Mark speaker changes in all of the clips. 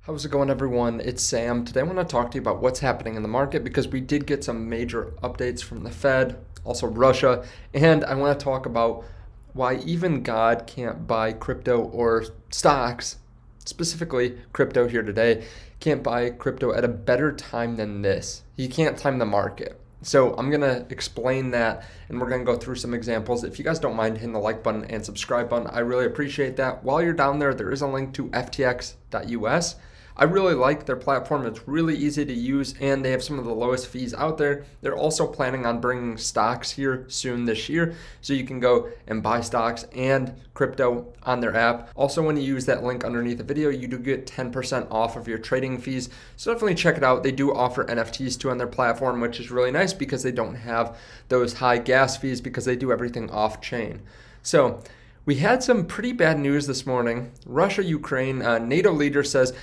Speaker 1: How's it going, everyone? It's Sam. Today I want to talk to you about what's happening in the market because we did get some major updates from the Fed, also Russia, and I want to talk about why even God can't buy crypto or stocks, specifically crypto here today, can't buy crypto at a better time than this. He can't time the market. So I'm going to explain that, and we're going to go through some examples. If you guys don't mind hitting the like button and subscribe button, I really appreciate that. While you're down there, there is a link to FTXUS. I really like their platform. It's really easy to use, and they have some of the lowest fees out there. They're also planning on bringing stocks here soon this year, so you can go and buy stocks and crypto on their app. Also, when you use that link underneath the video, you do get 10% off of your trading fees, so definitely check it out. They do offer NFTs too on their platform, which is really nice because they don't have those high gas fees because they do everything off-chain. So we had some pretty bad news this morning. Russia, Ukraine, NATO leader says,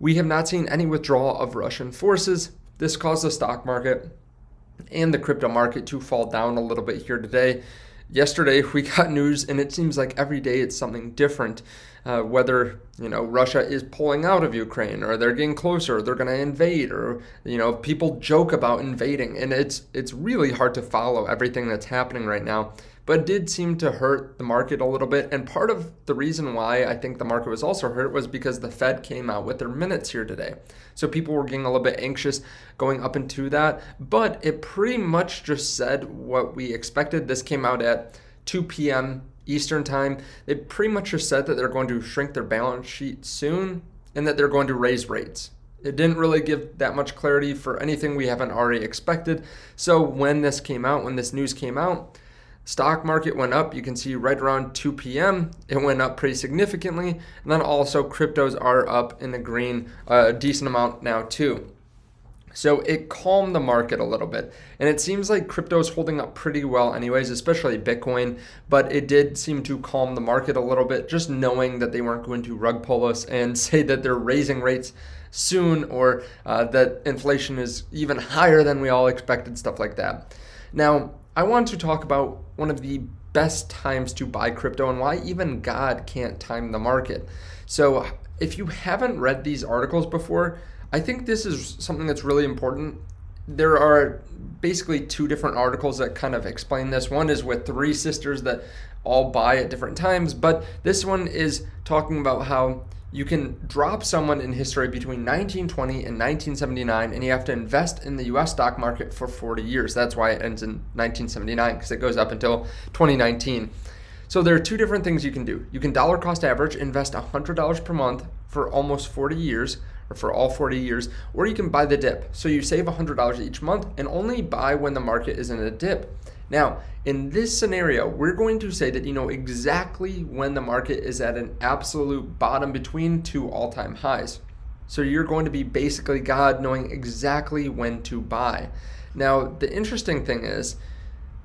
Speaker 1: "We have not seen any withdrawal of Russian forces." This caused the stock market and the crypto market to fall down a little bit here today. Yesterday, we got news, and it seems like every day it's something different. Whether Russia is pulling out of Ukraine, or they're getting closer, they're going to invade, or people joke about invading, and it's really hard to follow everything that's happening right now. But it did seem to hurt the market a little bit, and part of the reason why I think the market was also hurt was because the Fed came out with their minutes here today. So people were getting a little bit anxious going up into that, but it pretty much just said what we expected. This came out at 2 p.m. Eastern time. They pretty much just said that they're going to shrink their balance sheet soon and that they're going to raise rates. It didn't really give that much clarity for anything we haven't already expected. So when this news came out, stock market went up. You can see right around 2 p.m. it went up pretty significantly. And then also cryptos are up in the green a decent amount now too. So it calmed the market a little bit. And it seems like crypto is holding up pretty well anyways, especially Bitcoin. But it did seem to calm the market a little bit, just knowing that they weren't going to rug pull us and say that they're raising rates soon, or that inflation is even higher than we all expected, stuff like that. Now, I want to talk about one of the best times to buy crypto and why even God can't time the market. So if you haven't read these articles before, I think this is something that's really important. There are basically two different articles that kind of explain this. One is with three sisters that all buy at different times, but this one is talking about how you can drop someone in history between 1920 and 1979, and you have to invest in the US stock market for 40 years. That's why it ends in 1979, because it goes up until 2019. So there are two different things you can do. You can dollar cost average, invest $100 per month for almost 40 years, or for all 40 years, or you can buy the dip. So you save $100 each month and only buy when the market is in a dip. Now, in this scenario, we're going to say that you know exactly when the market is at an absolute bottom between two all-time highs. So you're going to be basically God, knowing exactly when to buy. Now, the interesting thing is,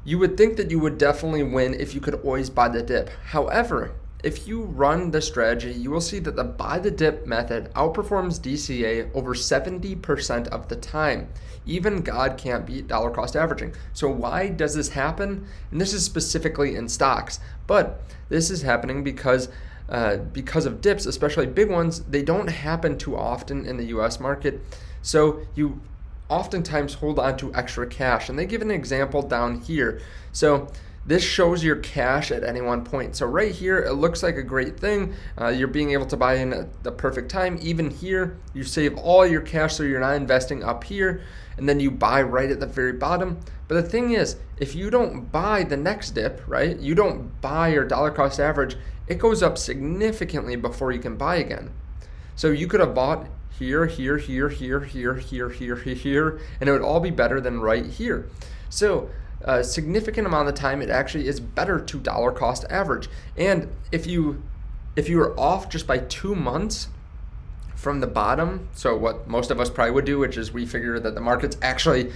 Speaker 1: you would think that you would definitely win if you could always buy the dip. However, if you run the strategy, you will see that the buy the dip method outperforms DCA over 70% of the time. Even God can't beat dollar cost averaging. So why does this happen? And this is specifically in stocks, but this is happening because of dips, especially big ones. They don't happen too often in the US market. So you oftentimes hold on to extra cash, and they give an example down here. So this shows your cash at any one point. So right here, it looks like a great thing. You're being able to buy in at the perfect time. Even here, you save all your cash, so you're not investing up here, and then you buy right at the very bottom. But the thing is, if you don't buy the next dip, right? You don't buy your dollar cost average, it goes up significantly before you can buy again. So you could have bought here, here, here, here, here, here, here, here, and it would all be better than right here. So a significant amount of the time, it actually is better to dollar cost average. And if you are off just by 2 months from the bottom, so what most of us probably would do, which is we figure that the market's actually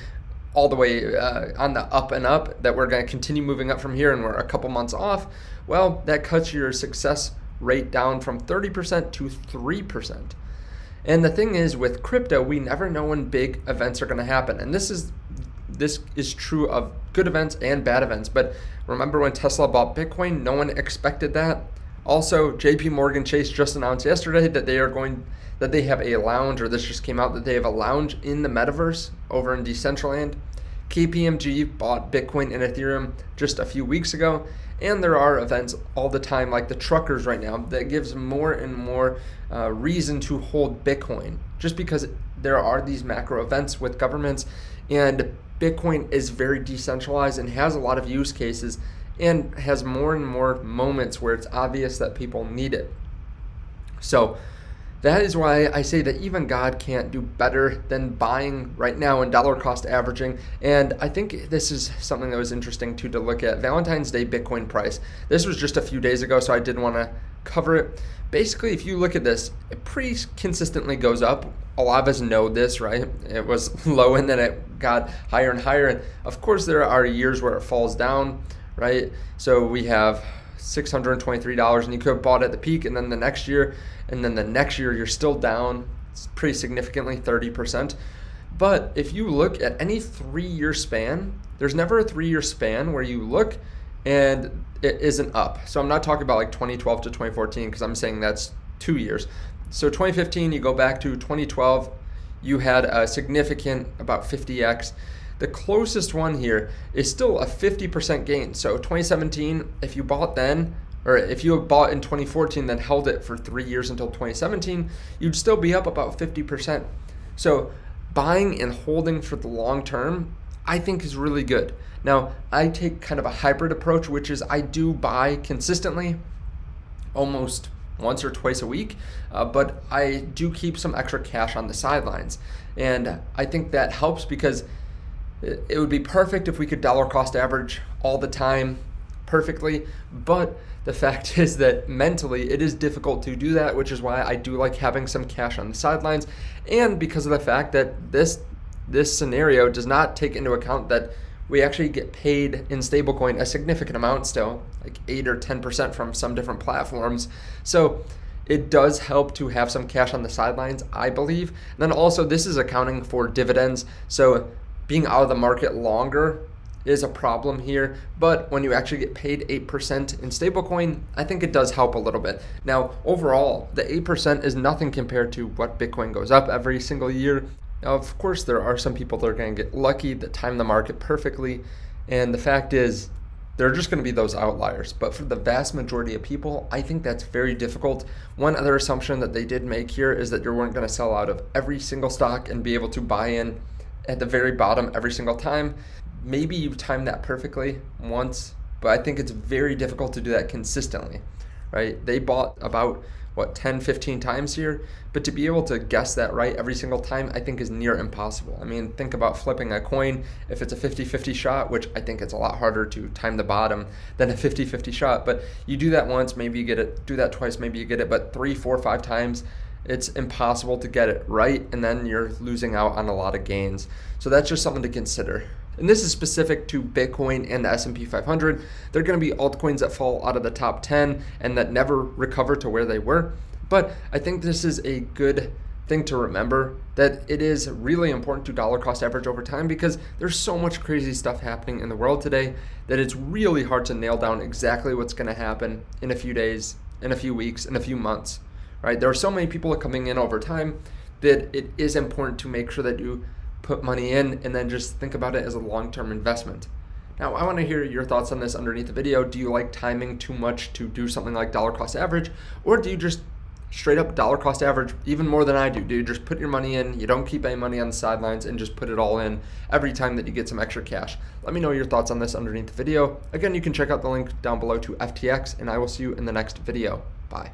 Speaker 1: all the way on the up and up, that we're going to continue moving up from here, and we're a couple months off, well, that cuts your success rate down from 30% to 3%. And the thing is, with crypto, we never know when big events are going to happen. And this is true of good events and bad events. But remember when Tesla bought Bitcoin, no one expected that. Also, JP Morgan Chase just announced yesterday that they have a lounge, or this just came out, that they have a lounge in the metaverse over in Decentraland. KPMG bought Bitcoin and Ethereum just a few weeks ago, and there are events all the time like the truckers right now that gives more and more reason to hold Bitcoin, just because there are these macro events with governments, and Bitcoin is very decentralized and has a lot of use cases and has more and more moments where it's obvious that people need it. So that is why I say that even God can't do better than buying right now and dollar cost averaging. And I think this is something that was interesting too to look at. Valentine's Day Bitcoin price. This was just a few days ago, so I did want to cover it. Basically, if you look at this, it pretty consistently goes up. A lot of us know this, right? It was low and then it got higher and higher. And of course, there are years where it falls down, right? So we have $623 and you could have bought at the peak, and then the next year, and then the next year you're still down pretty significantly, 30%. But if you look at any 3-year span, there's never a 3-year span where you look and it isn't up. So I'm not talking about like 2012 to 2014 because I'm saying that's 2 years. So 2015, you go back to 2012, you had a significant about 50x. The closest one here is still a 50% gain. So 2017, if you bought then, or if you had bought in 2014, then held it for 3 years until 2017, you'd still be up about 50%. So buying and holding for the long term, I think is really good. Now, I take kind of a hybrid approach, which is I do buy consistently, almost once or twice a week, but I do keep some extra cash on the sidelines. And I think that helps because it would be perfect if we could dollar cost average all the time perfectly, but the fact is that mentally it is difficult to do that, which is why I do like having some cash on the sidelines, and because of the fact that this scenario does not take into account that we actually get paid in stablecoin a significant amount still, like 8 or 10% from some different platforms. So it does help to have some cash on the sidelines, I believe. And then also this is accounting for dividends. So being out of the market longer is a problem here, but when you actually get paid 8% in stablecoin, I think it does help a little bit. Now, overall, the 8% is nothing compared to what Bitcoin goes up every single year. Now, of course, there are some people that are going to get lucky that time the market perfectly, and the fact is, there are just going to be those outliers. But for the vast majority of people, I think that's very difficult. One other assumption that they did make here is that you weren't going to sell out of every single stock and be able to buy in at the very bottom every single time. Maybe you've timed that perfectly once, but I think it's very difficult to do that consistently, right? They bought about, 10, 15 times here, but to be able to guess that right every single time, I think is near impossible. I mean, think about flipping a coin. If it's a 50-50 shot, which I think it's a lot harder to time the bottom than a 50-50 shot, but you do that once, maybe you get it, do that twice, maybe you get it, but 3, 4, 5 times, it's impossible to get it right, and then you're losing out on a lot of gains. So that's just something to consider. And this is specific to Bitcoin and the S&P 500. There are going to be altcoins that fall out of the top 10 and that never recover to where they were. But I think this is a good thing to remember, that it is really important to dollar cost average over time, because there's so much crazy stuff happening in the world today that it's really hard to nail down exactly what's going to happen in a few days, in a few weeks, in a few months. Right? There are so many people coming in over time that it is important to make sure that you put money in and then just think about it as a long-term investment. Now, I want to hear your thoughts on this underneath the video. Do you like timing too much to do something like dollar cost average, or do you just straight up dollar cost average even more than I do? Do you just put your money in, you don't keep any money on the sidelines, and just put it all in every time that you get some extra cash? Let me know your thoughts on this underneath the video. Again, you can check out the link down below to FTX, and I will see you in the next video. Bye.